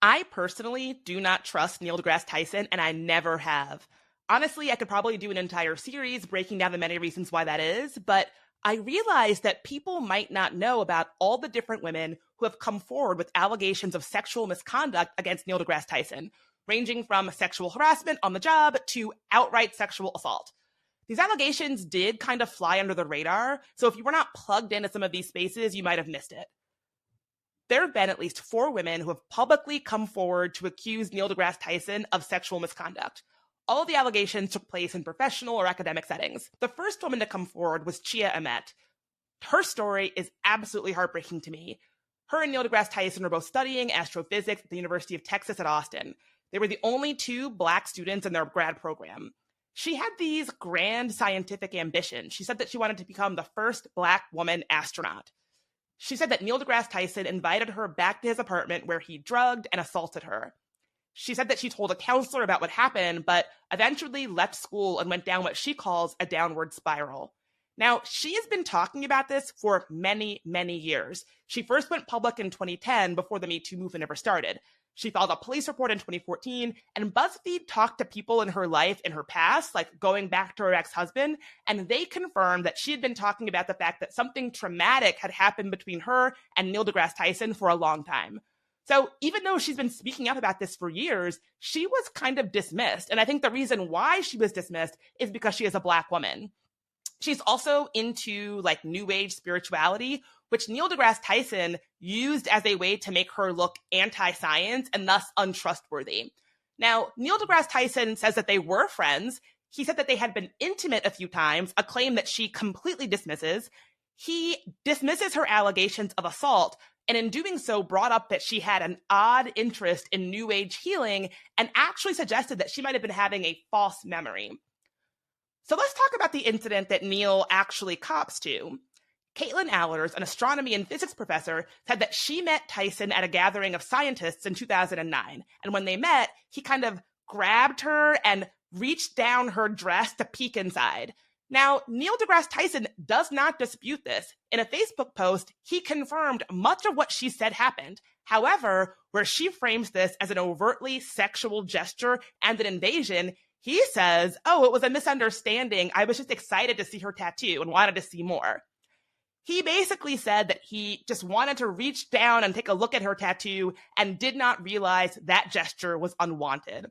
I personally do not trust Neil deGrasse Tyson, and I never have. Honestly, I could probably do an entire series breaking down the many reasons why that is, but I realize that people might not know about all the different women who have come forward with allegations of sexual misconduct against Neil deGrasse Tyson, ranging from sexual harassment on the job to outright sexual assault. These allegations did kind of fly under the radar, so if you were not plugged into some of these spaces, you might have missed it. There have been at least 4 women who have publicly come forward to accuse Neil deGrasse Tyson of sexual misconduct. All of the allegations took place in professional or academic settings. The first woman to come forward was Chia Amet. Her story is absolutely heartbreaking to me. Her and Neil deGrasse Tyson were both studying astrophysics at the University of Texas at Austin. They were the only 2 Black students in their grad program. She had these grand scientific ambitions. She said that she wanted to become the first Black woman astronaut. She said that Neil deGrasse Tyson invited her back to his apartment where he drugged and assaulted her. She said that she told a counselor about what happened, but eventually left school and went down what she calls a downward spiral. Now, she has been talking about this for many, many years. She first went public in 2010 before the Me Too movement ever started. She filed a police report in 2014, and BuzzFeed talked to people in her life in her past, like going back to her ex-husband, and they confirmed that she had been talking about the fact that something traumatic had happened between her and Neil deGrasse Tyson for a long time. So even though she's been speaking up about this for years, she was kind of dismissed. And I think the reason why she was dismissed is because she is a Black woman. She's also into like new age spirituality, which Neil deGrasse Tyson used as a way to make her look anti-science and thus untrustworthy. Now, Neil deGrasse Tyson says that they were friends. He said that they had been intimate a few times, a claim that she completely dismisses. He dismisses her allegations of assault, and in doing so brought up that she had an odd interest in new age healing and actually suggested that she might have been having a false memory. So let's talk about the incident that Neil actually cops to. Caitlin Allers, an astronomy and physics professor, said that she met Tyson at a gathering of scientists in 2009. And when they met, he kind of grabbed her and reached down her dress to peek inside. Now, Neil deGrasse Tyson does not dispute this. In a Facebook post, he confirmed much of what she said happened. However, where she frames this as an overtly sexual gesture and an invasion, he says, oh, it was a misunderstanding. I was just excited to see her tattoo and wanted to see more. He basically said that he just wanted to reach down and take a look at her tattoo and did not realize that gesture was unwanted.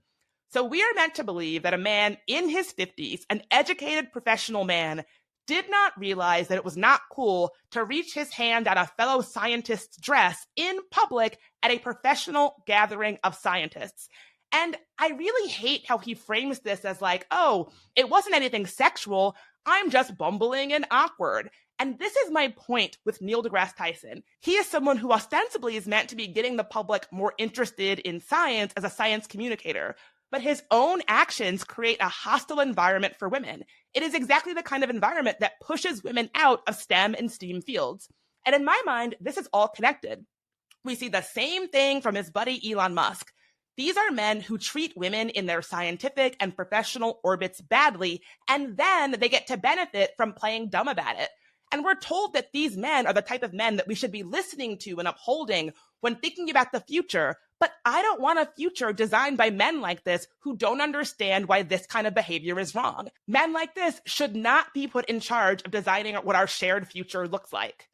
So we are meant to believe that a man in his 50s, an educated professional man, did not realize that it was not cool to reach his hand on a fellow scientist's dress in public at a professional gathering of scientists. And I really hate how he frames this as like, oh, it wasn't anything sexual. I'm just bumbling and awkward. And this is my point with Neil deGrasse Tyson. He is someone who ostensibly is meant to be getting the public more interested in science as a science communicator, but his own actions create a hostile environment for women. It is exactly the kind of environment that pushes women out of STEM and STEAM fields. And in my mind, this is all connected. We see the same thing from his buddy Elon Musk. These are men who treat women in their scientific and professional orbits badly, and then they get to benefit from playing dumb about it. And we're told that these men are the type of men that we should be listening to and upholding when thinking about the future. But I don't want a future designed by men like this who don't understand why this kind of behavior is wrong. Men like this should not be put in charge of designing what our shared future looks like.